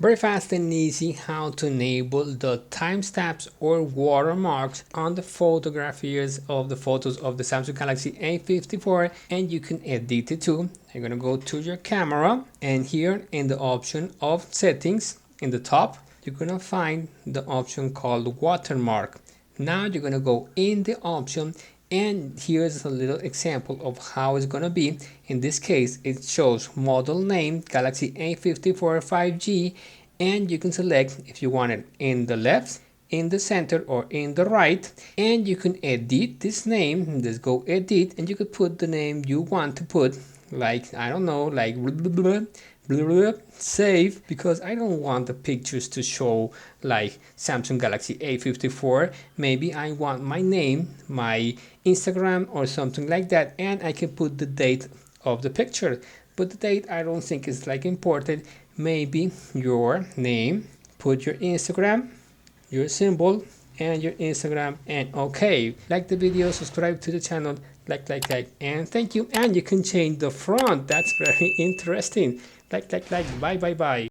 Very fast and easy how to enable the timestamps or watermarks on the photographs of the photos of the Samsung Galaxy A54, and you can edit it too. You're gonna go to your camera, and here in the option of settings in the top, you're gonna find the option called Watermark. Now you're gonna go in the option, and here's a little example of how it's gonna be. In this case, it shows model name Galaxy A54 5G, and you can select if you want it in the left, in the center, or in the right, and you can edit this name. Just go edit, and you could put the name you want to put, like I don't know, like blah, blah, blah, blah, blah, save, because I don't want the pictures to show like Samsung Galaxy A54. Maybe I want my name, my Instagram, or something like that, and I can put the date of the picture. But the date I don't think is like important. Maybe your name, put your Instagram, your symbol, and your Instagram, and okay. Like the video, subscribe to the channel, like, and thank you. And you can change the front. That's very interesting. Like, bye.